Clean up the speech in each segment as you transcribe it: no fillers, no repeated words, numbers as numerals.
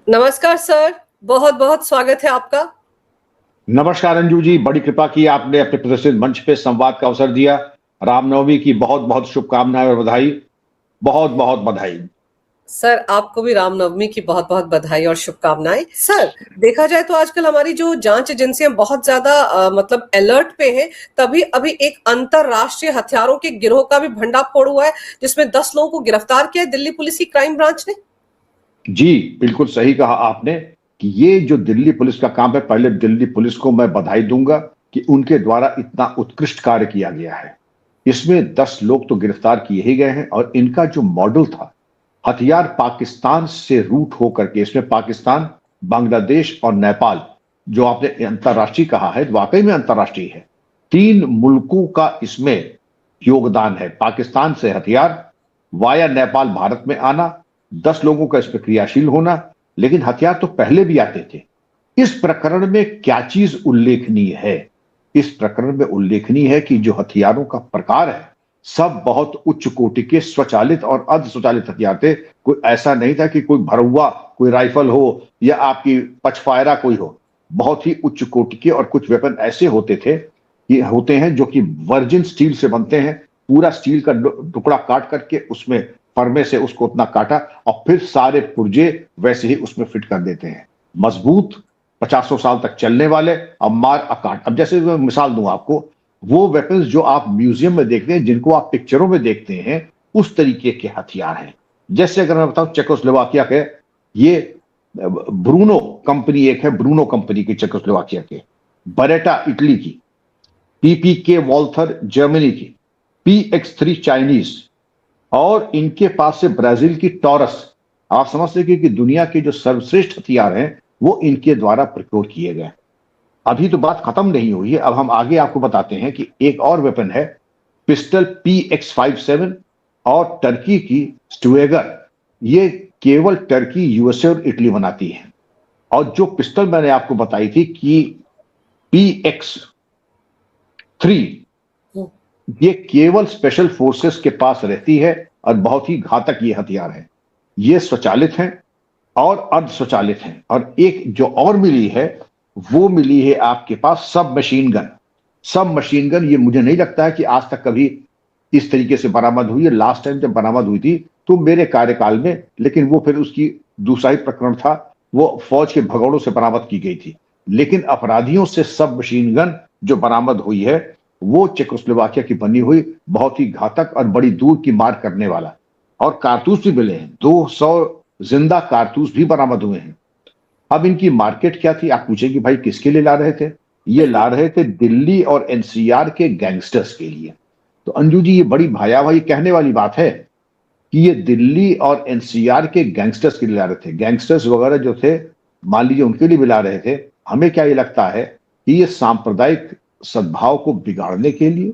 नमस्कार सर, बहुत बहुत स्वागत है आपका। नमस्कार अंजू जी, बड़ी कृपा की आपने अपने प्रतिष्ठित मंच पे संवाद का अवसर दिया। रामनवमी की बहुत बहुत शुभकामनाएं और बधाई। बहुत बहुत बधाई। सर आपको भी रामनवमी की बहुत बहुत बधाई और शुभकामनाएं। सर देखा जाए तो आजकल हमारी जो जांच एजेंसियां बहुत ज्यादा मतलब अलर्ट पे हैं। तभी अभी एक अंतरराष्ट्रीय हथियारों के गिरोह का भी भंडाफोड़ हुआ है, जिसमें 10 लोगों को गिरफ्तार किया है दिल्ली पुलिस की क्राइम ब्रांच ने। जी, बिल्कुल सही कहा आपने कि ये जो दिल्ली पुलिस का काम है, पहले दिल्ली पुलिस को मैं बधाई दूंगा कि उनके द्वारा इतना उत्कृष्ट कार्य किया गया है। इसमें 10 लोग तो गिरफ्तार किए ही गए हैं और इनका जो मॉडल था, हथियार पाकिस्तान से रूट होकर के, इसमें पाकिस्तान, बांग्लादेश और नेपाल, जो आपने अंतर्राष्ट्रीय कहा है, वाकई में अंतर्राष्ट्रीय है। 3 मुल्कों का इसमें योगदान है। पाकिस्तान से हथियार वाया नेपाल भारत में आना, 10 लोगों का इस पर क्रियाशील होना, लेकिन हथियार तो पहले भी आते थे। इस प्रकरण में क्या चीज उल्लेखनीय है? इस प्रकरण में उल्लेखनीय है कि जो हथियारों का प्रकार है, सब बहुत उच्च कोटि के स्वचालित और अर्ध स्वचालित हथियार थे। कोई ऐसा नहीं था कि कोई भरुआ, कोई राइफल हो या आपकी पचफायरा कोई हो। बहुत ही उच्च कोटि के, और कुछ वेपन ऐसे होते थे, ये होते हैं जो कि वर्जिन स्टील से बनते हैं। पूरा स्टील का टुकड़ा काट करके उसमें फरमे से उसको उतना काटा और फिर सारे पुर्जे वैसे ही उसमें फिट कर देते हैं। मजबूत, 50 साल तक चलने वाले। अब मार अकाट, अब जैसे मैं मिसाल दूं आपको, वो वेपन्स जो आप म्यूजियम में देखते हैं, जिनको आप पिक्चरों में देखते हैं, उस तरीके के हथियार हैं। जैसे अगर मैं बताऊं, चेकोस्लोवाकिया के ये ब्रूनो कंपनी एक है, ब्रूनो कंपनी की, चेकोस्लोवाकिया के, बरेटा इटली की, पीपीके वॉल्थर जर्मनी की, PX3 चाइनीज, और इनके पास से ब्राजील की टॉरस। आप समझ सके कि दुनिया के जो सर्वश्रेष्ठ हथियार हैं वो इनके द्वारा प्रोक्योर किए गए। अभी तो बात खत्म नहीं हुई है, अब हम आगे आपको बताते हैं कि एक और वेपन है, पिस्टल PX57, और टर्की की स्टुएगर। ये केवल टर्की, यूएसए और इटली बनाती है। और जो पिस्टल मैंने आपको बताई थी कि PX3, ये केवल स्पेशल फोर्सेस के पास रहती है और बहुत ही घातक ये हथियार है। ये स्वचालित हैं और अर्ध स्वचालित हैं। और एक जो और मिली है, वो मिली है आपके पास सब मशीन गन। सब मशीन गन, ये मुझे नहीं लगता है कि आज तक कभी इस तरीके से बरामद हुई है। लास्ट टाइम जब बरामद हुई थी तो मेरे कार्यकाल में, लेकिन वो फिर उसकी दूसरा ही प्रकरण था, वो फौज के भगोड़ों से बरामद की गई थी। लेकिन अपराधियों से सब मशीन गन जो बरामद हुई है, वो चेकोस्लोवाकिया की बनी हुई, बहुत ही घातक और बड़ी दूर की मार करने वाला। और कारतूस भी मिले हैं, 200 जिंदा कारतूस भी बरामद हुए हैं। अब इनकी मार्केट क्या थी, आप पूछेंगे भाई किसके लिए ला रहे थे? ये ला रहे थे दिल्ली और एनसीआर के गैंगस्टर्स के लिए। तो अंजू जी, ये बड़ी भाई कहने वाली बात है कि ये दिल्ली और एनसीआर के गैंगस्टर्स के लिए ला रहे थे। गैंगस्टर्स वगैरह जो थे, मान लीजिए उनके लिए भी ला रहे थे। हमें क्या ये लगता है कि ये सांप्रदायिक सद्भाव को बिगाड़ने के लिए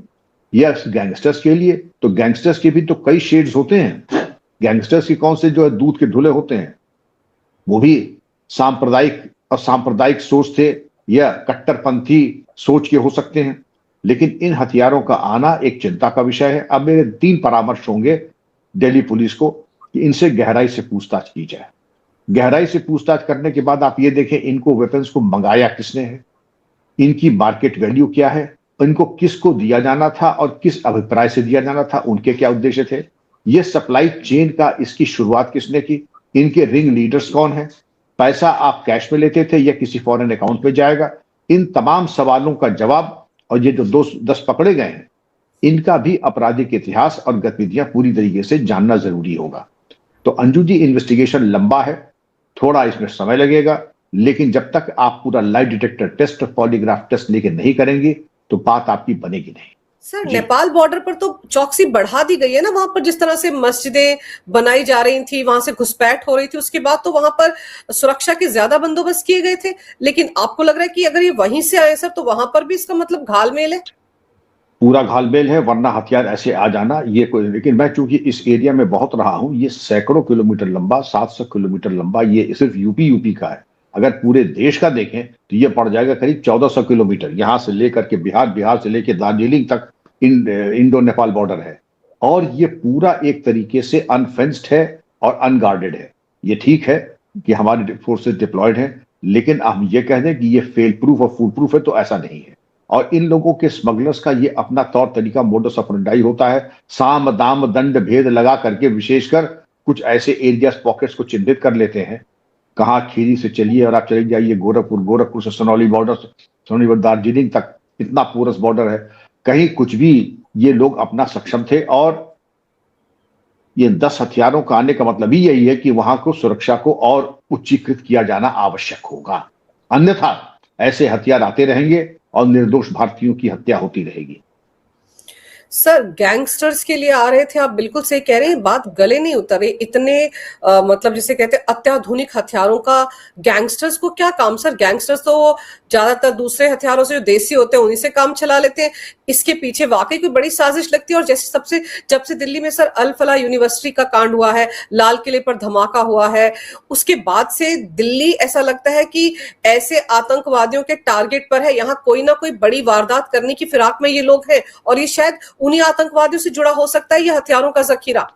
या गैंगस्टर्स के लिए? तो गैंगस्टर्स के भी तो कई शेड्स होते हैं। गैंगस्टर्स के कौन से जो है दूध के धुले होते हैं, वो भी सांप्रदायिक और सांप्रदायिक सोच थे या कट्टरपंथी सोच के हो सकते हैं। लेकिन इन हथियारों का आना एक चिंता का विषय है। अब मेरे 3 परामर्श होंगे दिल्ली पुलिस को कि इनसे गहराई से पूछताछ की जाए। गहराई से पूछताछ करने के बाद आप ये देखें, इनको वेपन्स को मंगाया किसने है, इनकी मार्केट वैल्यू क्या है, इनको किसको दिया जाना था और किस अभिप्राय से दिया जाना था, उनके क्या उद्देश्य थे, ये सप्लाई चेन का इसकी शुरुआत किसने की, इनके रिंग लीडर्स कौन है, पैसा आप कैश में लेते थे या किसी फॉरेन अकाउंट में जाएगा? इन तमाम सवालों का जवाब, और ये जो 10 पकड़े गए हैं, इनका भी आपराधिक इतिहास और गतिविधियां पूरी तरीके से जानना जरूरी होगा। तो अंजू जी, इन्वेस्टिगेशन लंबा है, थोड़ा इसमें समय लगेगा, लेकिन जब तक आप पूरा लाई डिटेक्टर टेस्ट और पॉलीग्राफ टेस्ट लेके नहीं करेंगे तो बात आपकी बनेगी नहीं। सर नेपाल बॉर्डर पर तो चौकसी बढ़ा दी गई है ना, वहां पर जिस तरह से मस्जिदें बनाई जा रही थी, वहां से घुसपैठ हो रही थी, उसके बाद तो वहां पर सुरक्षा के ज्यादा बंदोबस्त किए गए थे। लेकिन आपको लग रहा है कि अगर ये वहीं से आए सर, तो वहां पर भी इसका मतलब घालमेल है? पूरा घालमेल है, वरना हथियार ऐसे आ जाना ये कोई। लेकिन मैं चूंकि इस एरिया में बहुत रहा हूं, ये सैकड़ों किलोमीटर लंबा, 700 किलोमीटर लंबा, ये सिर्फ यूपी का है। अगर पूरे देश का देखें तो ये पड़ जाएगा करीब 1400 किलोमीटर, यहां से लेकर के बिहार, बिहार से लेकर दार्जिलिंग तक इंडो नेपाल बॉर्डर है। और ये पूरा एक तरीके से अनफेंस्ड है और अनगार्डेड है। ये ठीक है, कि हमारे फोर्सेस डिप्लॉयड हैं, लेकिन हम ये कह दें कि ये फेल प्रूफ और फूल प्रूफ है तो ऐसा नहीं है। और इन लोगों के स्मगलर्स का ये अपना तौर तरीका, मोडस ऑपरेंडाई होता है। साम दाम दंड भेद लगा करके विशेषकर कुछ ऐसे एरियाज, पॉकेट्स को चिन्हित कर लेते हैं। कहाँ खीरी से चलिए और आप चले जाइए गोरखपुर, गोरखपुर से सोनौली बॉर्डर, सोनौली दार्जिलिंग तक इतना पोरस बॉर्डर है, कहीं कुछ भी ये लोग अपना सक्षम थे। और ये 10 हथियारों का आने का मतलब ही यही है कि वहां को सुरक्षा को और उच्चीकृत किया जाना आवश्यक होगा, अन्यथा ऐसे हथियार आते रहेंगे और निर्दोष भारतीयों की हत्या होती रहेगी। सर गैंगस्टर्स के लिए आ रहे थे, आप बिल्कुल सही कह रहे हैं, बात गले नहीं उतर रही। इतने मतलब जिसे कहते हैं अत्याधुनिक हथियारों का गैंगस्टर्स को क्या काम सर? गैंगस्टर्स तो ज्यादातर दूसरे हथियारों से जो देसी होते हैं उन्हीं से काम चला लेते हैं। इसके पीछे वाकई कोई बड़ी साजिश लगती है। और जैसे जब से दिल्ली में सर अल फलाह यूनिवर्सिटी का कांड हुआ है, लाल किले पर धमाका हुआ है, उसके बाद से दिल्ली ऐसा लगता है कि ऐसे आतंकवादियों के टारगेट पर है। यहाँ कोई ना कोई बड़ी वारदात करने की फिराक में ये लोग हैं और ये शायद उन्हीं आतंकवादियों से जुड़ा हो सकता है ये हथियारों का जखीरा।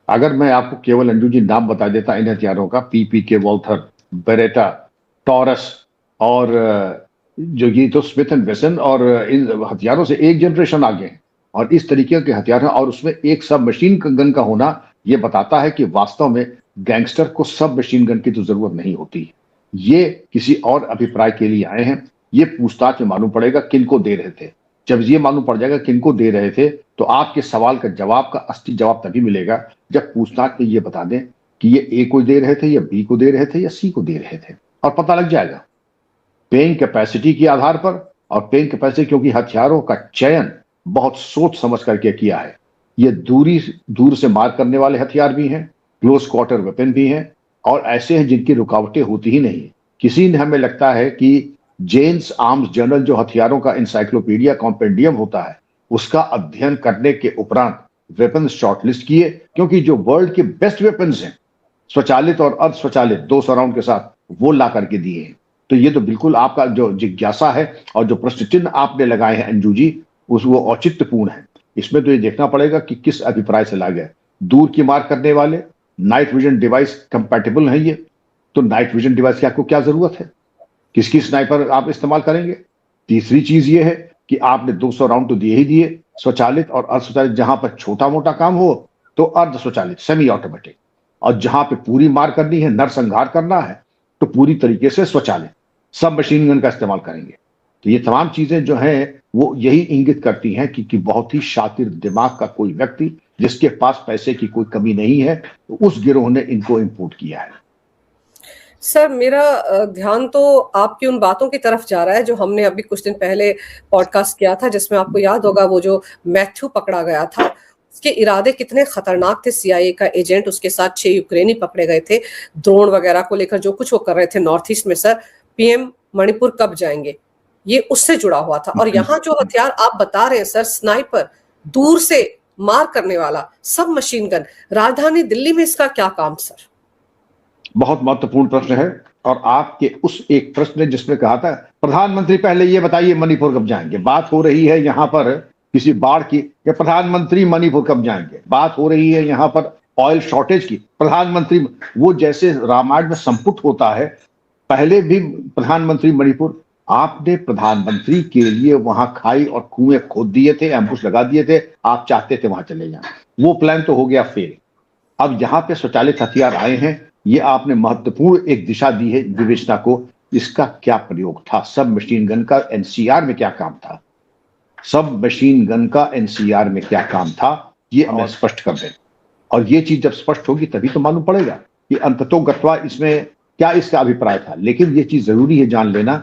अगर मैं आपको केवल अंजू जी नाम बता देता इन हथियारों का, PPK वॉल्थर, बेरेटा, टॉरस और जो ये तो स्मिथ एंड वेसन, और इन हथियारों से एक जनरेशन आगे हैं। और इस तरीके के हथियार हैं और उसमें एक सब मशीन गन का होना ये बताता है कि वास्तव में गैंगस्टर को सब मशीन गन की तो जरूरत नहीं होती। ये किसी और अभिप्राय के लिए आए हैं। ये पूछताछ में मालूम पड़ेगा किनको दे रहे थे। जब ये मालूम पड़ जाएगा किनको दे रहे थे तो आपके सवाल का जवाब का असली जवाब तभी मिलेगा जब पूछताछ में ये बता दें कि ये ए को दे रहे थे या बी को दे रहे थे या सी को दे रहे थे, और पता लग जाएगा पेइंग कैपेसिटी के आधार पर। और पेइंग कैपेसिटी क्योंकि हथियारों का चयन बहुत सोच समझ करके किया है। ये दूर से मार करने वाले हथियार भी हैं, क्लोज क्वार्टर वेपन भी हैं, और ऐसे हैं जिनकी रुकावटें होती ही नहीं। किसी ने, हमें लगता है कि जेम्स आर्म्स जर्नल जो हथियारों का इंसाइक्लोपीडिया कॉम्पेंडियम होता है, उसका अध्ययन करने के उपरांत वेपन शॉर्टलिस्ट किए, क्योंकि जो वर्ल्ड के बेस्ट वेपन्स हैं स्वचालित और अर्धस्वचालित 200 राउंड के साथ, वो ला करके दिए हैं। तो ये तो बिल्कुल आपका जो जिज्ञासा है और जो प्रश्न चिन्ह आपने लगाए हैं अंजू जी, वो औचित्यपूर्ण है। इसमें तो ये देखना पड़ेगा कि किस अभिप्राय से ला गया। दूर की मार करने वाले नाइट विजन डिवाइस कंपैटिबल है ये, तो नाइट विजन डिवाइस की आपको क्या जरूरत है? किसकी स्नाइपर आप इस्तेमाल करेंगे? तीसरी चीज ये है कि आपने 200 राउंड तो दिए ही दिए, स्वचालित और अर्धस्वचालित। जहां पर छोटा मोटा काम हो तो अर्धस्वचालित सेमी ऑटोमेटिक, और जहां पे पूरी मार करनी है, नरसंहार करना है, तो पूरी तरीके से स्वचालित सब मशीन गन का इस्तेमाल करेंगे। तो ये तमाम चीजें जो हैं वो यही इंगित करती हैं कि बहुत ही शातिर दिमाग का कोई व्यक्ति जिसके पास पैसे की कोई कमी नहीं है, तो उस गिरोह ने इनको इंपोर्ट किया है। सर मेरा ध्यान तो आपकी उन बातों की तरफ जा रहा है जो हमने अभी कुछ दिन पहले पॉडकास्ट किया था, जिसमें आपको याद होगा वो जो मैथ्यू पकड़ा गया था, उसके इरादे कितने खतरनाक थे। CIA का एजेंट, उसके साथ 6 यूक्रेनी पकड़े गए थे, ड्रोन वगैरह को लेकर जो कुछ वो कर रहे थे नॉर्थ ईस्ट में। सर PM मणिपुर कब जाएंगे, ये उससे जुड़ा हुआ था। और यहाँ जो हथियार आप बता रहे हैं सर, स्नाइपर, दूर से मार करने वाला सब मशीन गन, राजधानी दिल्ली में इसका क्या काम सर? बहुत महत्वपूर्ण प्रश्न है। और आपके उस एक प्रश्न ने जिसमें कहा था प्रधानमंत्री पहले ये बताइए मणिपुर कब जाएंगे, बात हो रही है यहाँ पर किसी बाढ़ की, या प्रधानमंत्री मणिपुर कब जाएंगे, बात हो रही है यहाँ पर ऑयल शॉर्टेज की, प्रधानमंत्री, वो जैसे रामायण में संपुट होता है, पहले भी प्रधानमंत्री मणिपुर। आपने प्रधानमंत्री के लिए वहां खाई और कुएं खोद दिए थे, एम्बुश लगा दिए थे, आप चाहते थे वहां चले जाएं, वो प्लान तो हो गया फेल। अब यहाँ पे स्वचालित हथियार आए हैं, ये आपने महत्वपूर्ण एक दिशा दी है विवेचना को, इसका क्या प्रयोग था? सब मशीन गन का NCR में क्या काम था? सब मशीन गन का NCR में क्या काम था, ये हमें स्पष्ट कर दें। और ये चीज जब स्पष्ट होगी तभी तो मालूम पड़ेगा कि अंततोगत्वा इसमें क्या इसका अभिप्राय था। लेकिन ये चीज जरूरी है जान लेना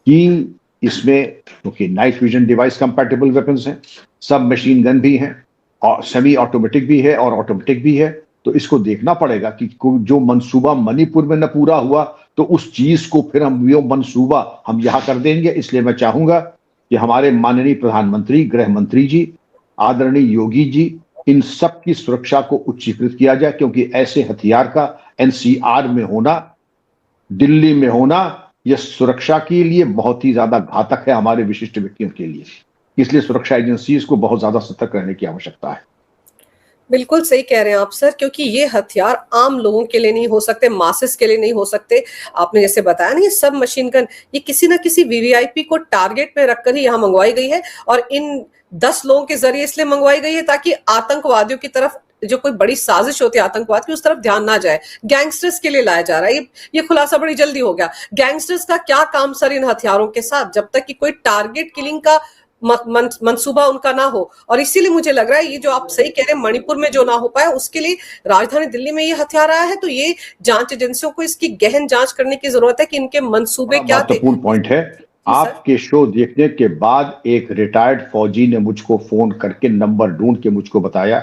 कि इसमें क्योंकि night vision device compatible weapons हैं, सब मशीन गन भी हैं, और सेमी ऑटोमेटिक भी है और ऑटोमेटिक भी है, तो इसको देखना पड़ेगा कि जो मंसूबा मणिपुर में न पूरा हुआ तो उस चीज को फिर हम वो मंसूबा हम यहां कर देंगे। इसलिए मैं चाहूंगा कि हमारे माननीय प्रधानमंत्री, गृह मंत्री जी, आदरणीय योगी जी, इन सब की सुरक्षा को उच्चीकृत किया जाए, क्योंकि ऐसे हथियार का NCR में होना, दिल्ली में होना, यह सुरक्षा के लिए बहुत ही ज्यादा घातक है हमारे विशिष्ट व्यक्तियों के लिए। इसलिए सुरक्षा एजेंसी को बहुत ज्यादा सतर्क रहने की आवश्यकता है। बिल्कुल सही कह रहे हैं आप सर, क्योंकि ये हथियार आम लोगों के लिए नहीं हो सकते, मासेस के लिए नहीं हो सकते। आपने जैसे बताया ना, ये सब मशीन गन ये किसी ना किसी वीवीआईपी को टारगेट में रखकर ही यहाँ मंगवाई गई है, और इन 10 लोगों के जरिए इसलिए मंगवाई गई है ताकि आतंकवादियों की तरफ, जो कोई बड़ी साजिश होती है आतंकवाद की, उस तरफ ध्यान ना जाए। गैंगस्टर्स के लिए लाया जा रहा है ये खुलासा बड़ी जल्दी हो गया। गैंगस्टर्स का क्या काम सर इन हथियारों के साथ, जब तक कि कोई टारगेट किलिंग का मंसूबा उनका ना हो। और इसीलिए मुझे लग रहा है ये जो आप सही कह रहे हैं, मणिपुर में जो ना हो पाया, उसके लिए राजधानी दिल्ली में ये हथियार आया है। तो ये जांच एजेंसियों को इसकी गहन जांच करने की जरूरत है कि इनके मंसूबे क्या थे। महत्वपूर्ण पॉइंट है। आपके शो देखने के बाद एक रिटायर्ड फौजी ने मुझको फोन करके नंबर ढूंढ के मुझको बताया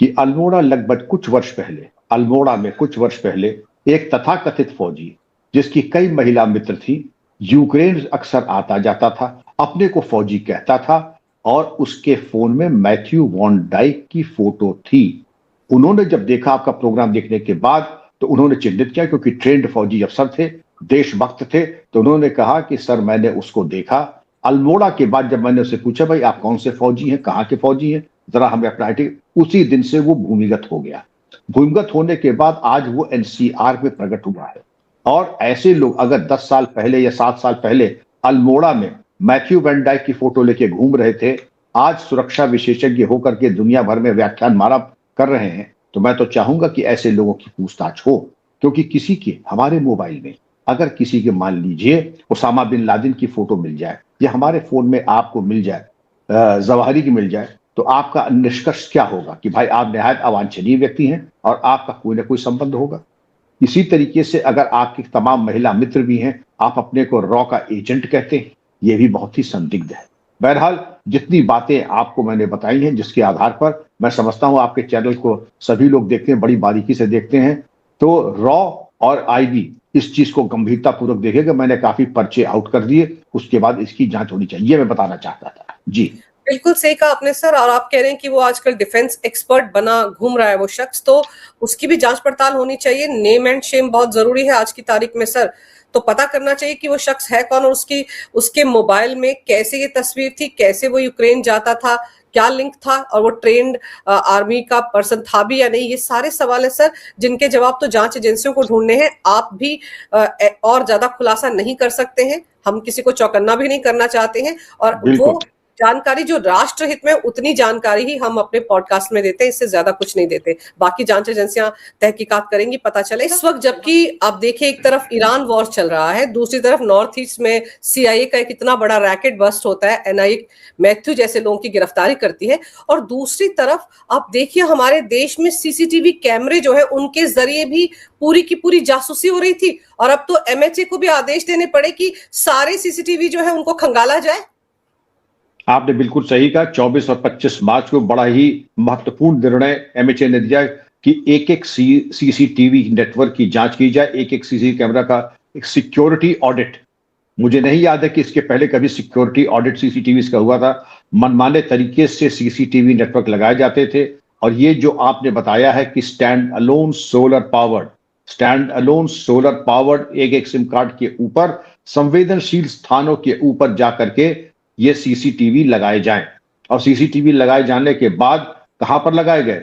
कि अल्मोड़ा लगभग कुछ वर्ष पहले, अल्मोड़ा में कुछ वर्ष पहले एक तथाकथित फौजी जिसकी कई महिला मित्र थी, यूक्रेन अक्सर आता जाता था, अपने को फौजी कहता था, और उसके फोन में मैथ्यू वॉन डाइक की फोटो थी। उन्होंने जब देखा आपका प्रोग्राम देखने के बाद, तो उन्होंने चिन्हित किया, क्योंकि ट्रेंड फौजी अफसर थे, देशभक्त थे, तो उन्होंने कहा कि सर मैंने उसको देखा। अल्मोड़ा के बाद जब मैंने उससे पूछा भाई आप कौन से फौजी हैं, कहाँ के फौजी हैं, जरा हमें अपना आईटी, उसी दिन से वो भूमिगत हो गया। भूमिगत होने के बाद आज वो एनसीआर में प्रकट हुआ है। और ऐसे लोग अगर 10 साल पहले या 7 साल पहले अल्मोड़ा में मैथ्यू वैन डाइक की फोटो लेके घूम रहे थे, आज सुरक्षा विशेषज्ञ होकर के दुनिया भर में व्याख्यान मारा कर रहे हैं, तो मैं तो चाहूंगा कि ऐसे लोगों की पूछताछ हो। क्योंकि किसी के हमारे मोबाइल में अगर किसी के मान लीजिए उसामा बिन लादेन की फोटो मिल जाए, या हमारे फोन में आपको मिल जाए, जवाहिरी की मिल जाए, तो आपका निष्कर्ष क्या होगा कि भाई आप निहायत अवांछनीय व्यक्ति हैं और आपका कोई ना कोई संबंध होगा। इसी तरीके से अगर आपके तमाम महिला मित्र भी हैं, आप अपने को रॉ का एजेंट कहते हैं, ये भी बहुत ही संदिग्ध है। बहरहाल जितनी बातें आपको मैंने बताई हैं, जिसके आधार पर मैं समझता हूं आपके चैनल को सभी लोग देखते हैं, बड़ी बारीकी से देखते हैं, तो रॉ और आईबी इस चीज को गंभीरता पूर्वक देखेगा। मैंने काफी पर्चे आउट कर दिए, उसके बाद इसकी जांच होनी चाहिए, ये मैं बताना चाहता था। जी बिल्कुल सही कहा आपने सर। और आप कह रहे हैं कि वो आजकल डिफेंस एक्सपर्ट बना घूम रहा है वो शख्स, तो उसकी भी जांच पड़ताल होनी चाहिए। नेम एंड शेम बहुत जरूरी है आज की तारीख में सर। तो पता करना चाहिए कि वो शख्स है कौन, और उसके मोबाइल में कैसे ये तस्वीर थी, कैसे वो यूक्रेन जाता था, क्या लिंक था, और वो ट्रेंड आर्मी का पर्सन था भी या नहीं। ये सारे सवाल है सर, जिनके जवाब तो जांच एजेंसियों को ढूंढने हैं। आप भी और ज्यादा खुलासा नहीं कर सकते हैं, हम किसी को चौकन्ना भी नहीं करना चाहते हैं। और वो जानकारी जो राष्ट्र हित में, उतनी जानकारी ही हम अपने पॉडकास्ट में देते हैं, इससे ज्यादा कुछ नहीं देते। बाकी जांच एजेंसियां तहकीकात करेंगी, पता चले। इस वक्त जबकि आप देखिए, एक तरफ ईरान वॉर चल रहा है, दूसरी तरफ नॉर्थ ईस्ट में सीआईए का एक इतना बड़ा रैकेट बस्ट होता है, एनआईए मैथ्यू जैसे लोगों की गिरफ्तारी करती है, और दूसरी तरफ आप देखिए हमारे देश में सीसीटीवी कैमरे जो है, उनके जरिए भी पूरी की पूरी जासूसी हो रही थी। और अब तो एमएचए को भी आदेश देने पड़े कि सारे सीसीटीवी जो है उनको खंगाला जाए। आपने बिल्कुल सही कहा। 24 और 25 मार्च को बड़ा ही महत्वपूर्ण निर्णय एमएचए ने दिया कि एक एक सीसीटीवी नेटवर्क की जांच की जाए, एक एक सीसी कैमरा का एक सिक्योरिटी ऑडिट। मुझे नहीं याद है कि इसके पहले कभी सिक्योरिटी ऑडिट सीसीटीवी का हुआ था। मनमाने तरीके से सीसीटीवी नेटवर्क लगाए जाते थे। और ये जो आपने बताया है कि स्टैंड अलोन सोलर पावर्ड एक एक सिम कार्ड के ऊपर संवेदनशील स्थानों के ऊपर जाकर के ये सीसीटीवी लगाए जाएं। और सीसीटीवी लगाए जाने के बाद कहां पर लगाए गए?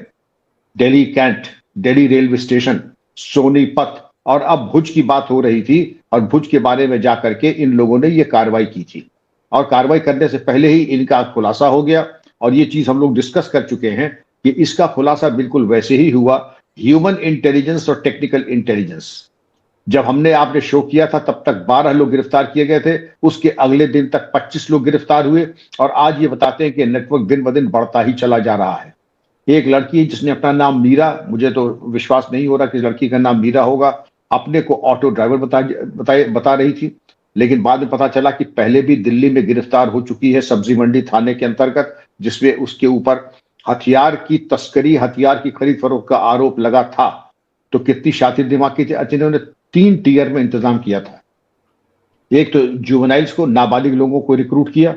Delhi cantt, Delhi railway station, Sonipat, और अब भुज की बात हो रही थी, और भुज के बारे में जाकर के इन लोगों ने ये कार्रवाई की थी। और कार्रवाई करने से पहले ही इनका खुलासा हो गया। और ये चीज हम लोग डिस्कस कर चुके हैं कि इसका खुलासा बिल्कुल वैसे ही हुआ, ह्यूमन इंटेलिजेंस और टेक्निकल इंटेलिजेंस। जब हमने आपने शो किया था तब तक 12 लोग गिरफ्तार किए गए थे, उसके अगले दिन तक 25 लोग गिरफ्तार हुए। और आज ये बताते हैं कि नेटवर्क दिन ब दिन बढ़ता ही चला जा रहा है। एक लड़की जिसने अपना नाम मीरा, मुझे तो विश्वास नहीं हो रहा कि लड़की का नाम मीरा होगा, अपने को ऑटो ड्राइवर बता रही थी। लेकिन बाद में पता चला कि पहले भी दिल्ली में गिरफ्तार हो चुकी है सब्जी मंडी थाने के अंतर्गत, जिसमें उसके ऊपर हथियार की तस्करी, हथियार की खरीद फरोख्त का आरोप लगा था। तो कितनी शातिर दिमाग की थी। इन्होंने 3 टीयर में इंतजाम किया था। एक तो जुवेनाइल्स को, नाबालिग लोगों को रिक्रूट किया,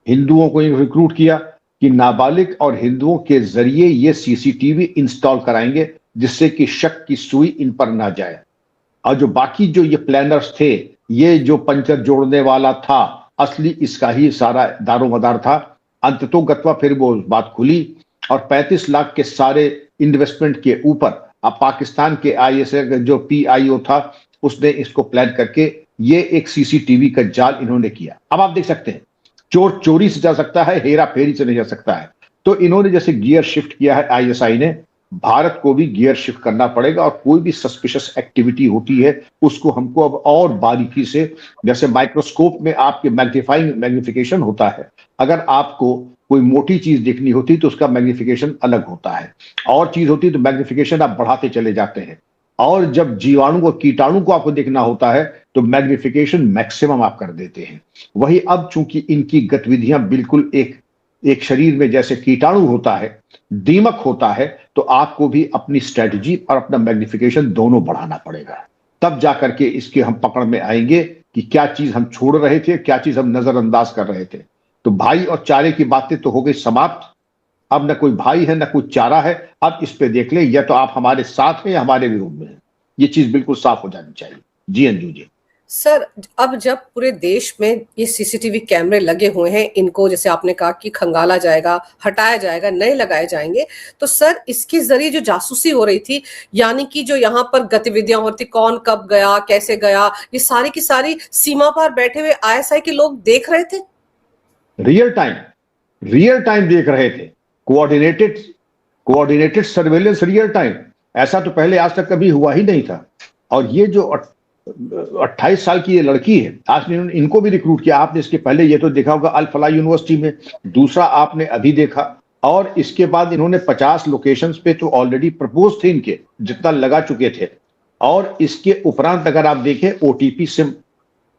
हिंदुओं को रिक्रूट किया कि नाबालिग और हिंदुओं के जरिए ये सीसीटीवी इंस्टॉल कराएंगे, जिससे कि शक की सुई इन पर ना जाए। और जो बाकी जो ये प्लानर्स थे, ये जो पंचर जोड़ने वाला था, असली इसका ही सारा दारोमदार था। अंततोगत्वा फिर वो बात खुली और 35 लाख के सारे इन्वेस्टमेंट के ऊपर अब पाकिस्तान के आईएसआई जो पीआईओ था उसने इसको प्लान करके ये एक सीसीटीवी का जाल इन्होंने किया। अब आप देख सकते हैं चोर चोरी से जा सकता है, हेरा फेरी से नहीं जा सकता है। तो इन्होंने जैसे गियर शिफ्ट किया है आईएसआई ने, भारत को भी गियर शिफ्ट करना पड़ेगा और कोई भी सस्पिशियस एक्टिविटी होती है उसको हमको अब और बारीकी से, जैसे माइक्रोस्कोप में आपके मैग्निफिकेशन होता है, अगर आपको कोई मोटी चीज देखनी होती है तो उसका मैग्निफिकेशन अलग होता है, और चीज होती है तो मैग्निफिकेशन आप बढ़ाते चले जाते हैं, और जब जीवाणु और कीटाणु को आपको देखना होता है तो मैग्निफिकेशन मैक्सिमम आप कर देते हैं। वही अब चूंकि इनकी गतिविधियां बिल्कुल एक शरीर में जैसे कीटाणु होता है, दीमक होता है, तो आपको भी अपनी स्ट्रेटजी और अपना मैग्निफिकेशन दोनों बढ़ाना पड़ेगा, तब जाकर के इसके हम पकड़ में आएंगे कि क्या चीज हम छोड़ रहे थे, क्या चीज हम नजरअंदाज कर रहे थे। तो भाई और चारे की बातें तो हो गई समाप्त। अब न कोई भाई है न कोई चारा है। अब इस पे देख ले, या तो आप हमारे साथ हैं या हमारे विरोध में हैं। ये चीज बिल्कुल साफ हो जानी चाहिए। जी अंजू जी। सर, अब जब पूरे देश में ये सीसीटीवी कैमरे लगे हुए हैं, इनको जैसे आपने कहा कि खंगाला जाएगा, हटाया जाएगा, नए लगाए जाएंगे, तो सर इसके जरिए जो जासूसी हो रही थी, यानी कि जो यहाँ पर गतिविधियां होती, कौन कब गया, कैसे गया, ये सारी की सारी सीमा पर बैठे हुए आईएसआई के लोग देख रहे थे। रियल टाइम देख रहे थे। Coordinated surveillance real time. ऐसा तो पहले आज तक कभी हुआ ही नहीं था। और ये जो 28 साल की ये लड़की है, आज इनको भी रिक्रूट किया। आपने इसके पहले ये तो देखा होगा अल फलाह यूनिवर्सिटी में, दूसरा आपने अभी देखा, और इसके बाद इन्होंने 50 लोकेशंस पे तो ऑलरेडी प्रपोज थे इनके, जितना लगा चुके थे। और इसके उपरांत अगर आप देखें ओटीपी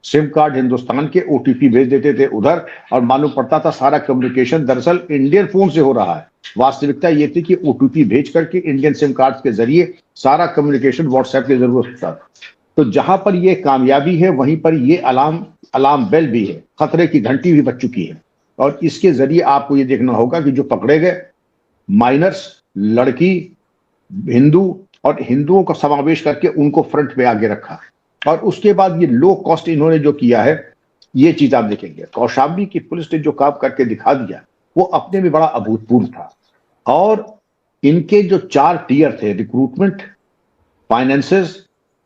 सिम कार्ड हिंदुस्तान के ओटीपी भेज देते थे उधर, और मालूम पड़ता था सारा कम्युनिकेशन दरअसल इंडियन फोन से हो रहा है। वास्तविकता ये थी कि ओटीपी भेज करके इंडियन सिम कार्ड के जरिए सारा कम्युनिकेशन व्हाट्सएप की जरूरत था। तो जहां पर ये कामयाबी है वहीं पर ये अलार्म बेल भी है, खतरे की घंटी भी बज चुकी है। और इसके जरिए आपको ये देखना होगा कि जो पकड़े गए माइनर्स, लड़की, हिंदू और हिंदुओं का समावेश करके उनको फ्रंट पे आगे रखा। और उसके बाद ये लो कॉस्ट इन्होंने जो किया है, ये चीज आप देखेंगे कौशाम्बी की पुलिस ने जो काम करके दिखा दिया वो अपने में बड़ा अभूतपूर्व था। और इनके जो 4 टियर थे, रिक्रूटमेंट, फाइनेंसेस,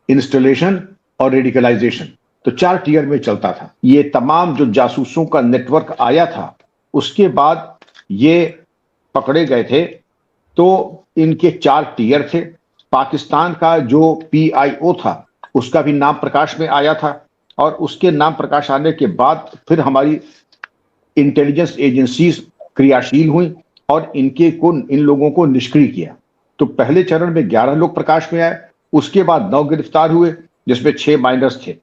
इंस्टॉलेशन और रेडिकलाइजेशन, तो 4 टियर में चलता था। ये तमाम जो जासूसों का नेटवर्क आया था, उसके बाद ये पकड़े गए थे। तो इनके 4 टियर थे। पाकिस्तान का जो पीआईओ था उसका भी नाम प्रकाश में आया था, और उसके नाम प्रकाश आने के बाद फिर हमारी इंटेलिजेंस एजेंसीज क्रियाशील हुई और इन लोगों को निष्क्रिय किया। तो पहले चरण में 11 लोग प्रकाश में आए, उसके बाद 9 गिरफ्तार हुए, जिसमें 6 माइनर्स थे।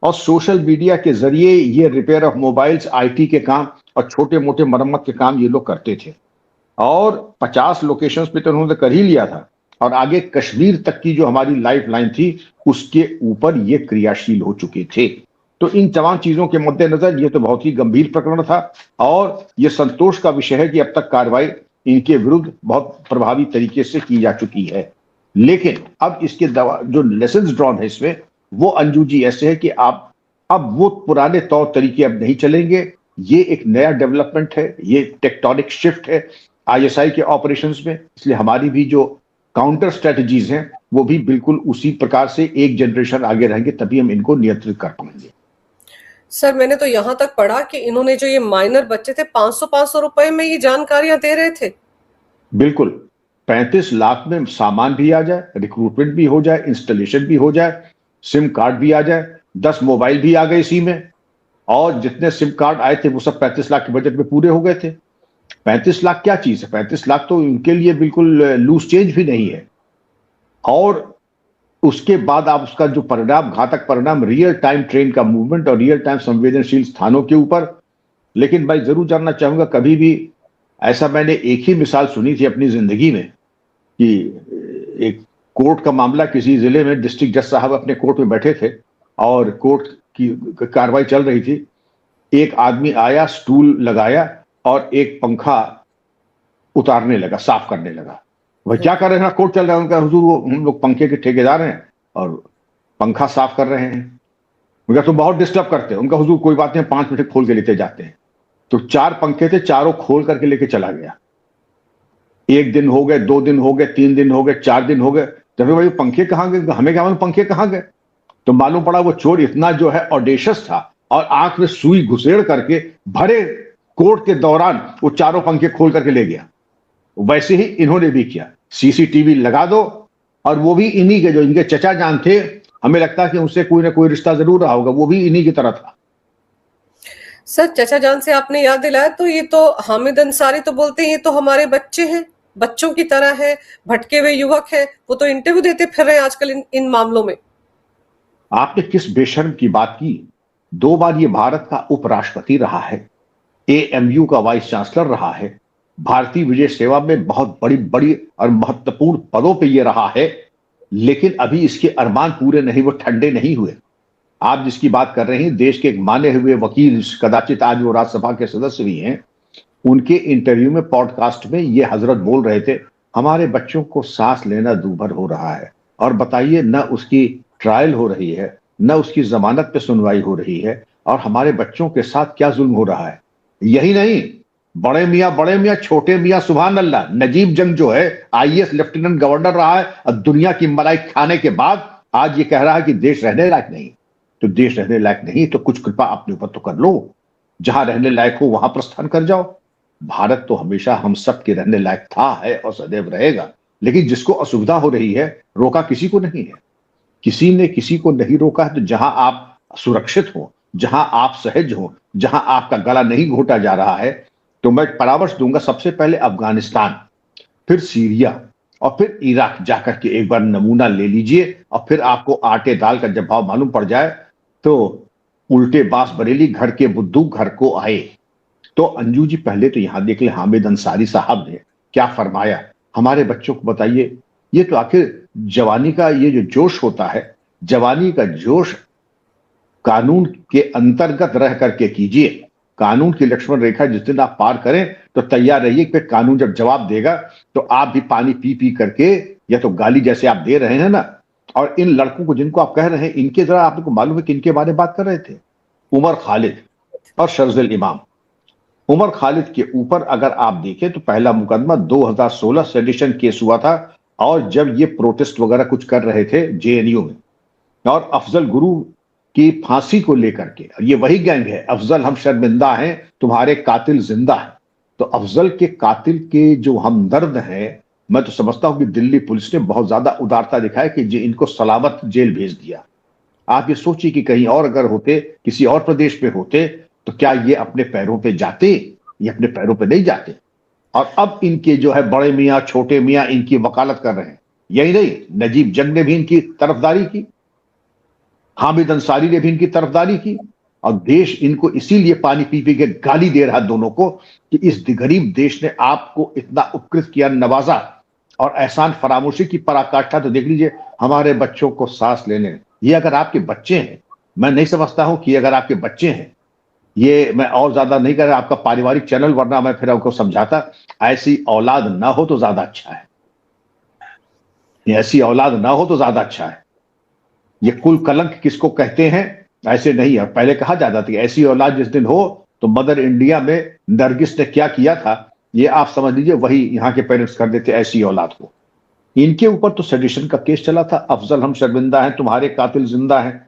और सोशल मीडिया के जरिए ये रिपेयर ऑफ मोबाइल्स, आईटी के काम और छोटे मोटे मरम्मत के काम ये लोग करते थे। और 50 लोकेशंस पे तो उन्होंने कर ही लिया था, और आगे कश्मीर तक की जो हमारी लाइफ लाइन थी उसके ऊपर ये क्रियाशील हो चुके थे। तो इन तमाम चीजों के मद्देनजर ये तो बहुत ही गंभीर प्रकरण था, और ये संतोष का विषय है कि अब तक कार्रवाई इनके विरुद्ध बहुत प्रभावी तरीके से की जा चुकी है। लेकिन अब इसके जो लेसन ड्रॉन है इसमें, वो अंजू जी ऐसे है कि आप अब वो पुराने तौर तरीके अब नहीं चलेंगे। ये एक नया डेवलपमेंट है, ये टेक्टोनिक शिफ्ट है आईएसआई के ऑपरेशंस में। इसलिए हमारी भी जो काउंटर स्ट्रेटजीज हैं वो भी बिल्कुल उसी प्रकार से एक जनरेशन आगे रहेंगे, तभी हम इनको नियंत्रित कर पाएंगे। सर, मैंने तो यहां तक पढ़ा कि इन्होंने जो ये माइनर बच्चे थे 500-500 रुपए में ये जानकारियां दे रहे थे। बिल्कुल, 35 लाख में सामान भी आ जाए, रिक्रूटमेंट भी हो जाए, इंस्टॉलेशन भी हो जाए, सिम कार्ड भी आ जाए, 10 मोबाइल भी आ गए इसी में, और जितने सिम कार्ड आए थे वो सब 35 लाख के बजट में पूरे हो गए थे। 35 लाख क्या चीज है? 35 लाख तो उनके लिए बिल्कुल लूज चेंज भी नहीं है। और उसके बाद आप उसका जो परिणाम, घातक परिणाम, रियल टाइम ट्रेन का मूवमेंट और रियल टाइम संवेदनशील स्थानों के ऊपर। लेकिन मैं जरूर जानना चाहूंगा, कभी भी ऐसा मैंने एक ही मिसाल सुनी थी अपनी जिंदगी में कि एक कोर्ट का मामला, किसी जिले में डिस्ट्रिक्ट जज साहब अपने कोर्ट में बैठे थे और कोर्ट की कार्रवाई चल रही थी। एक आदमी आया, स्टूल लगाया और एक पंखा उतारने लगा, साफ करने लगा। वह क्या कर रहे हैं? कोर्ट चल रहा है उनका, हुजूर वो हम लोग पंखे के ठेकेदार हैं और पंखा साफ कर रहे हैं। उनका तो बहुत डिस्टर्ब करते हैं। उनका हुजूर कोई बात नहीं, 5 मिनट खोल के लेते जाते हैं। तो 4 पंखे थे, चारों खोल करके लेके चला गया। एक दिन हो गए, 2 दिन हो गए, 3 दिन हो गए, 4 दिन हो गए, तो फिर भाई पंखे कहाँ गए, हमें क्या मालूम पंखे कहाँ गए। तो मालूम पड़ा वो चोर इतना जो है ऑडेशियस था और आंख में सुई घुसेड़ करके भरे कोर्ट के दौरान वो चारों पंखे खोल करके ले गया। वैसे ही इन्होंने भी किया, सीसीटीवी लगा दो, और वो भी इन्हीं के, जो इनके चचा जान थे, हमें लगता है कि उनसे कोई ना कोई रिश्ता जरूर रहा होगा, वो भी इन्हीं की तरह था। सर चचा जान से आपने याद दिलाया, तो ये तो हामिद अंसारी तो बोलते हैं ये तो हमारे बच्चे हैं, बच्चों की तरह है, भटके हुए युवक है, वो तो इंटरव्यू देते फिर रहे हैं आजकल इन मामलों में। आपने किस बेशर्म की बात की। 2 बार ये भारत का उपराष्ट्रपति रहा है, एएमयू का वाइस चांसलर रहा है, भारतीय विजय सेवा में बहुत बड़ी बड़ी और महत्वपूर्ण पदों पे ये रहा है, लेकिन अभी इसके अरमान पूरे नहीं, वो ठंडे नहीं हुए। आप जिसकी बात कर रहे हैं, देश के एक माने हुए वकील, कदाचित आज वो राज्यसभा के सदस्य भी हैं, उनके इंटरव्यू में, पॉडकास्ट में ये हजरत बोल रहे थे, हमारे बच्चों को सांस लेना दूभर हो रहा है, और बताइए न उसकी ट्रायल हो रही है, न उसकी जमानत पे सुनवाई हो रही है, और हमारे बच्चों के साथ क्या जुल्म हो रहा है। यही नहीं, बड़े मियाँ छोटे मियाँ, सुभान अल्लाह, नजीब जंग जो है आईएएस लेफ्टिनेंट गवर्नर रहा है, और दुनिया की मलाई खाने के बाद आज ये कह रहा है कि देश रहने लायक नहीं। तो देश रहने लायक नहीं तो कुछ कृपा अपने ऊपर तो कर लो, जहां रहने लायक हो वहां प्रस्थान कर जाओ। भारत तो हमेशा हम सब के रहने लायक था, है और सदैव रहेगा, लेकिन जिसको असुविधा हो रही है, रोका किसी को नहीं है, किसी ने किसी को नहीं रोका है। तो जहां आप सुरक्षित हो, जहां आप सहज हो, जहां आपका गला नहीं घोटा जा रहा है, तो मैं परामर्श दूंगा सबसे पहले अफगानिस्तान, फिर सीरिया, और फिर इराक जाकर के एक बार नमूना ले लीजिए, और फिर आपको आटे दाल का जब भाव मालूम पड़ जाए तो उल्टे बास बरेली, घर के बुद्धू घर को आए। तो अंजू जी, पहले तो यहां देख ले हामिद अंसारी साहब ने क्या फरमाया, हमारे बच्चों को बताइए। ये तो आखिर जवानी का ये जो जोश होता है, जवानी का जोश कानून के अंतर्गत रह करके कीजिए। कानून की लक्ष्मण रेखा जिस दिन आप पार करें तो तैयार रहिए कि कानून जब जवाब देगा तो आप भी पानी पी पी करके, या तो गाली जैसे आप दे रहे हैं ना, और इन लड़कों को जिनको आप कह रहे हैं, इनके जरा आपको मालूम है कि इनके बारे में बात कर रहे थे, उमर खालिद और शर्जिल इमाम। उमर खालिद के ऊपर अगर आप देखें तो पहला मुकदमा 2016 सेडिशन केस हुआ था, और जब ये प्रोटेस्ट वगैरह कुछ कर रहे थे जेएनयू में, और अफजल गुरु की फांसी को लेकर के, ये वही गैंग है, अफजल हम शर्मिंदा हैं, तुम्हारे कातिल जिंदा है। तो अफजल के कातिल के जो हमदर्द हैं, मैं तो समझता हूं कि दिल्ली पुलिस ने बहुत ज्यादा उदारता दिखाई कि इनको सलामत जेल भेज दिया। आप ये सोचिए कि कहीं और अगर होते, किसी और प्रदेश में होते, तो क्या ये अपने पैरों पे जाते? ये अपने पैरों पे नहीं जाते। और अब इनके जो है बड़े मियाँ छोटे मियाँ इनकी वकालत कर रहे हैं। यही नहीं, नजीब जंग ने भी इनकी तरफदारी की, हामिद अंसारी ने भी इनकी तरफदारी की, और देश इनको इसीलिए पानी पी पी के गाली दे रहा दोनों को कि इस गरीब देश ने आपको इतना उपकृत किया, नवाजा, और एहसान फरामोशी की पराकाष्ठा तो देख लीजिए, हमारे बच्चों को सांस लेने। ये अगर आपके बच्चे हैं, मैं नहीं समझता हूं कि अगर आपके बच्चे हैं, ये मैं और ज्यादा नहीं कर रहा, आपका पारिवारिक चैनल, वरना मैं फिर आपको समझाता, ऐसी औलाद ना हो तो ज्यादा अच्छा है, ऐसी औलाद ना हो तो ज्यादा अच्छा है। ये कुल कलंक किसको कहते हैं, ऐसे नहीं है। पहले कहा जाता था कि ऐसी औलाद जिस दिन हो, तो मदर इंडिया में नरगिस ने क्या किया था, ये आप समझ लीजिए, वही यहाँ के पेरेंट्स कर देते ऐसी औलाद को। इनके ऊपर तो सेडिशन का केस चला था, अफजल हम शर्मिंदा हैं, तुम्हारे कातिल जिंदा हैं,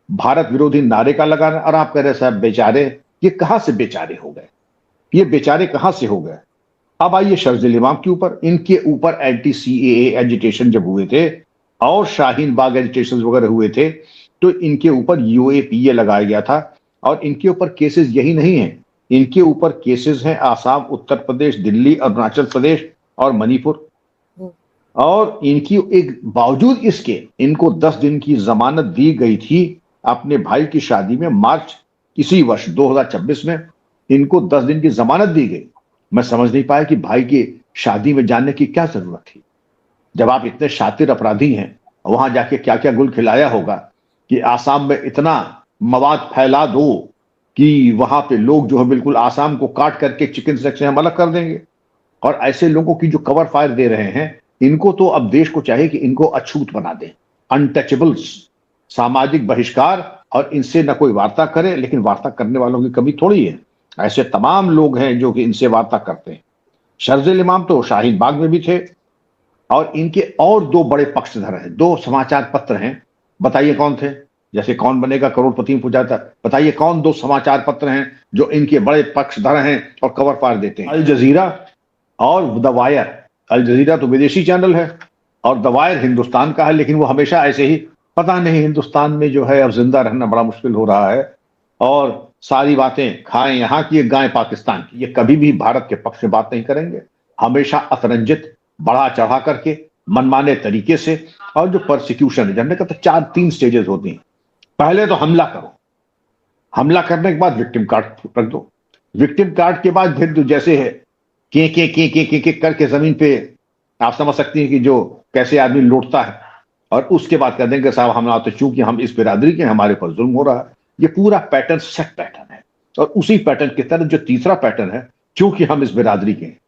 भारत विरोधी नारे का लगाना, और आप कह रहे साहब बेचारे। ये कहां से बेचारे हो गए, ये बेचारे कहां से हो गए। अब आइए शर्जिल इमाम के ऊपर, इनके ऊपर एंटी सीएए एजिटेशन जब हुए थे, और शाहीन बाग एजिटेशन वगैरह हुए थे, तो इनके ऊपर यूएपीए लगाया गया था। और इनके ऊपर केसेस यही नहीं है, इनके ऊपर केसेस हैं आसाम, उत्तर प्रदेश, दिल्ली, अरुणाचल प्रदेश और मणिपुर। और इनकी एक बावजूद इसके इनको 10 दिन की जमानत दी गई थी अपने भाई की शादी में, मार्च इसी वर्ष 2026 में इनको 10 दिन की जमानत दी गई। मैं समझ नहीं पाया कि भाई की शादी में जाने की क्या जरूरत थी, जब आप इतने शातिर अपराधी हैं। वहां जाके क्या क्या गुल खिलाया होगा कि आसाम में इतना मवाद फैला दो कि वहां पे लोग जो है बिल्कुल आसाम को काट करके चिकन सेक्शन हम अलग कर देंगे। और ऐसे लोगों की जो कवर फायर दे रहे हैं, इनको तो अब देश को चाहिए कि इनको अछूत बना दें, अनटचेबल्स, सामाजिक बहिष्कार, और इनसे न कोई वार्ता करे। लेकिन वार्ता करने वालों की कमी थोड़ी है, ऐसे तमाम लोग हैं जो कि इनसे वार्ता करते हैं। शर्जिल इमाम तो शाहीन बाग में भी थे, और इनके और दो बड़े पक्षधर हैं, दो समाचार पत्र हैं। बताइए कौन थे? जैसे कौन बनेगा करोड़पति में पूछा था, बताइए कौन दो समाचार पत्र हैं जो इनके बड़े पक्षधर हैं और कवर पार देते हैं? अल जजीरा और द वायर। अल जजीरा तो विदेशी चैनल है और द वायर हिंदुस्तान का है, लेकिन वो हमेशा ऐसे ही, पता नहीं हिंदुस्तान में जो है अब जिंदा रहना बड़ा मुश्किल हो रहा है, और सारी बातें खाएं यहाँ की, गाय पाकिस्तान की। ये कभी भी भारत के पक्ष में बात नहीं करेंगे, हमेशा अतरंजित, बढ़ा चढ़ा करके, मनमाने तरीके से। और जो परसिक्यूशन है, जानने का तो 4-3 स्टेजेस होती हैं। पहले तो हमला करो, हमला करने के बाद विक्टिम कार्ड रख दो, विक्टिम कार्ड के बाद फिर जैसे है के करके जमीन पे, आप समझ सकती हैं कि जो कैसे आदमी लौटता है, और उसके बाद कह देंगे साहब हमला तो चूंकि हम इस बिरादरी के, हमारे पर जुल्म हो रहा है। ये पूरा पैटर्न सेट पैटर्न है, और उसी पैटर्न की तरह जो तीसरा पैटर्न है, चूंकि हम इस बिरादरी के हैं,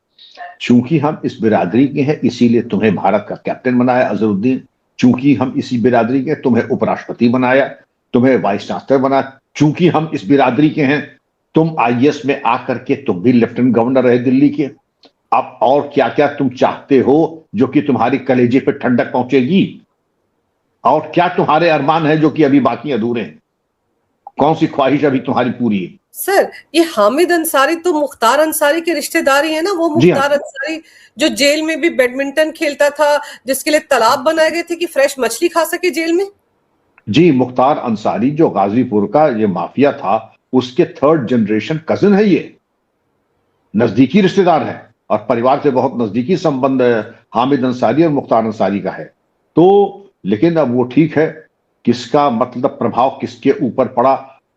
चूंकि हम इस बिरादरी के हैं इसीलिए तुम्हें भारत का कैप्टन बनाया अजहरुद्दीन, चूंकि हम इसी बिरादरी के तुम्हें उपराष्ट्रपति बनाया, तुम्हें वाइस चांसलर बनाया, चूंकि हम इस बिरादरी के हैं तुम आईएएस में आकर के तुम भी लेफ्टिनेंट गवर्नर रहे दिल्ली के। अब और क्या क्या तुम चाहते हो जो कि तुम्हारी कलेजे पे ठंडक पहुंचेगी? और क्या तुम्हारे अरमान है जो कि अभी बाकी अधूरे हैं? कौन सी ख्वाहिश अभी तुम्हारी पूरी है? सर, ये हामिद अंसारी तो मुख्तार अंसारी के रिश्तेदारी है ना? वो जी हाँ। मुख्तार अंसारी जो जेल में भी बैडमिंटन खेलता था, जिसके लिए तालाब बनाए गए थे कि फ्रेश मछली खा सके जेल में। जी, मुख्तार अंसारी जो गाजीपुर का ये माफिया था, उसके 3rd जनरेशन कजिन है, ये नजदीकी रिश्तेदार है, और परिवार से बहुत नजदीकी संबंध हामिद अंसारी और मुख्तार अंसारी का है। तो लेकिन अब वो ठीक है, किसका मतलब प्रभाव किसके ऊपर पड़ा,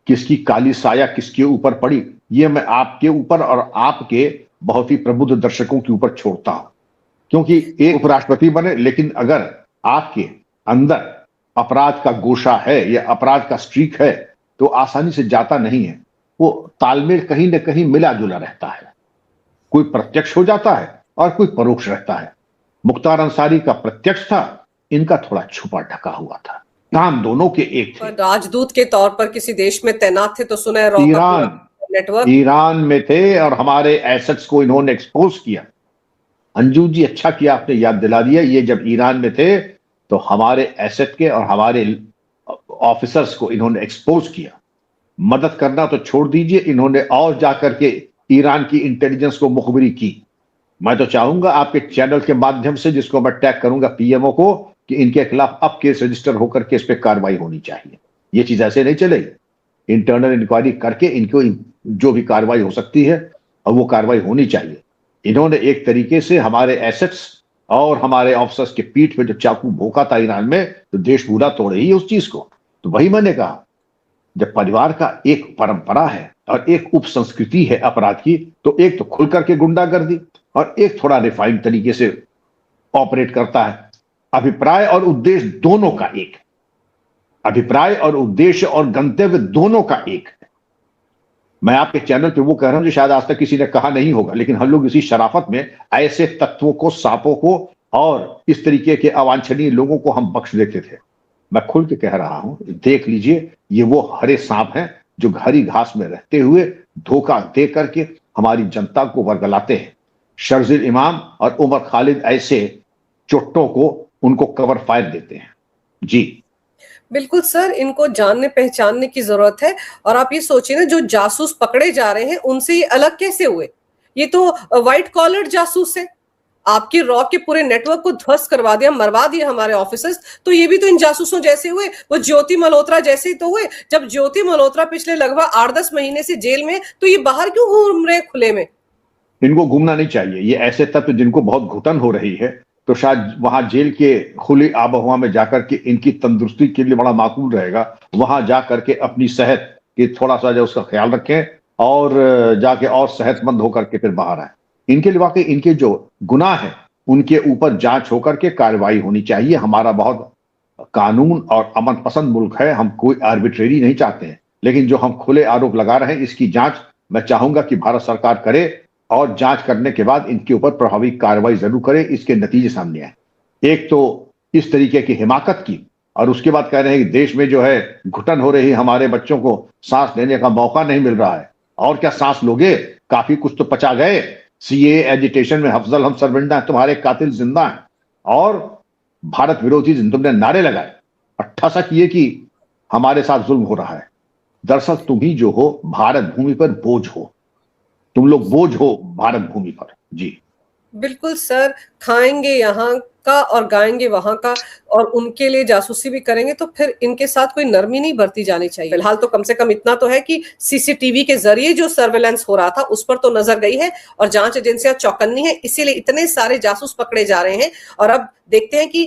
किसकी काली साया किसके ऊपर पड़ी, ये मैं आपके ऊपर और आपके बहुत ही प्रबुद्ध दर्शकों के ऊपर छोड़ता हूं। क्योंकि एक उपराष्ट्रपति बने, लेकिन अगर आपके अंदर अपराध का गोशा है या अपराध का स्ट्रीक है तो आसानी से जाता नहीं है। वो तालमेल कहीं ना कहीं मिला जुला रहता है, कोई प्रत्यक्ष हो जाता है और कोई परोक्ष रहता है। मुख्तार अंसारी का प्रत्यक्ष था, इनका थोड़ा छुपा ढका हुआ था, काम दोनों के एक थे। राजदूत के तौर पर किसी देश में तैनात थे तो सुना है ईरान में थे, और हमारे एसेट्स को इन्होंने एक्सपोज किया। अंजू जी, अच्छा किया आपने याद दिला दिया, ये जब ईरान में थे तो हमारे एसेट के और हमारे ऑफिसर्स को इन्होंने एक्सपोज किया। मदद करना तो छोड़ दीजिए, इन्होंने और जाकर के ईरान की इंटेलिजेंस को मुखबिरी की। मैं तो चाहूंगा आपके चैनल के माध्यम से, जिसको मैं टैग करूंगा पीएमओ को, कि इनके खिलाफ अब केस रजिस्टर होकर के इस पर कार्रवाई होनी चाहिए। ये चीज ऐसे नहीं चलेगी, इंटरनल इंक्वायरी करके इनको जो भी कार्रवाई हो सकती है और वो कार्रवाई होनी चाहिए। इन्होंने एक तरीके से हमारे एसेट्स और हमारे ऑफिसर्स के पीठ पे जो चाकू भोंका था ईरान में, तो देश पूरा तोड़े ही उस चीज को। तो वही मैंने कहा, जब परिवार का एक परंपरा है और एक उप संस्कृति है अपराध की, तो एक तो खुल करके गुंडागर्दी और एक थोड़ा रिफाइंड तरीके से ऑपरेट करता है। अभिप्राय और उद्देश्य दोनों का एक, अभिप्राय और उद्देश्य और गंतव्य दोनों का एक है। मैं आपके चैनल पे वो कह रहा हूं जो शायद आज तक किसी ने कहा नहीं होगा, लेकिन हम लोग इसी शराफत में ऐसे तत्वों को, सांपों को और इस तरीके के अवांछनीय लोगों को हम बख्श देते थे। मैं खुल के कह रहा हूं, देख लीजिए, ये वो हरे सांप हैं जो हरी घास में रहते हुए धोखा दे करके हमारी जनता को वर्गलाते हैं। शर्जिल इमाम और उमर खालिद ऐसे चुट्टों को उनको कवर फायर देते हैं। जी बिल्कुल सर, इनको जानने पहचानने की जरूरत है। और आप ये सोचिए ना, जो जासूस पकड़े जा रहे हैं उनसे ये अलग कैसे हुए? ये तो व्हाइट कॉलर जासूस है। आपके रॉ के पूरे नेटवर्क को ध्वस्त करवा दिया, मरवा दिया हमारे ऑफिसर्स। तो ये भी तो इन जासूसों जैसे हुए, वो ज्योति मल्होत्रा जैसे ही तो हुए। जब ज्योति मल्होत्रा पिछले लगभग 8-10 महीने से जेल में, तो ये बाहर क्यों घूम रहे खुले में? इनको घूमना नहीं चाहिए। ये ऐसे तत्व जिनको बहुत घुटन हो रही है, तो शायद वहां जेल के खुली आबोहवा में जाकर के इनकी तंदुरुस्ती के लिए बड़ा माकूल रहेगा, वहां जाकर के अपनी सेहत की थोड़ा सा जो उसका ख्याल रखें और जाके और सेहतमंद होकर के फिर बाहर आए। इनके लिए वाकई इनके जो गुनाह है उनके ऊपर जांच होकर के कार्रवाई होनी चाहिए। हमारा बहुत कानून और अमन पसंद मुल्क है, हम कोई आर्बिट्रेरी नहीं चाहते हैं, लेकिन जो हम खुले आरोप लगा रहे हैं इसकी जांच मैं चाहूंगा कि भारत सरकार करे, और जांच करने के बाद इनके ऊपर प्रभावी कार्रवाई जरूर करे, इसके नतीजे सामने आए। एक तो इस तरीके की हिमाकत की, और उसके बाद कह रहे हैं कि देश में जो है घुटन हो रही है, हमारे बच्चों को सांस लेने का मौका नहीं मिल रहा है। और क्या सांस लोगे? काफी कुछ तो पचा गए, सीए एजिटेशन में अफजल हम सरविंदा है, तुम्हारे कातिल जिंदा हैं, और भारत विरोधी तुमने नारे लगाए और ठसक ये कि हमारे साथ जुल्म हो रहा है। दरअसल तुम ही जो हो भारत भूमि पर बोझ हो, तुम लोग बोझ हो भारत भूमि पर। जी बिल्कुल सर, खाएंगे यहाँ का और गाएंगे वहां का, और उनके लिए जासूसी भी करेंगे, तो फिर इनके साथ कोई नरमी नहीं बरती जानी चाहिए। फिलहाल तो कम से कम इतना तो है कि सीसीटीवी के जरिए जो सर्वेलेंस हो रहा था उस पर तो नजर गई है और जांच एजेंसियां चौकन्नी है, इसीलिए इतने सारे जासूस पकड़े जा रहे हैं। और अब देखते हैं कि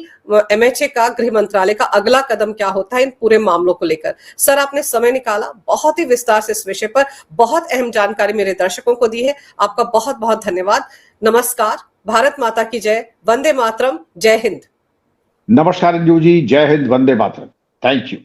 एमएचए का, गृह मंत्रालय का अगला कदम क्या होता है इन पूरे मामलों को लेकर। सर, आपने समय निकाला, बहुत ही विस्तार से इस विषय पर बहुत अहम जानकारी मेरे दर्शकों को दी है। आपका बहुत बहुत धन्यवाद। नमस्कार, भारत माता की जय, वंदे मातरम, जय हिंद। नमस्कार अंजू जी, जय हिंद, वंदे मातरम, थैंक यू।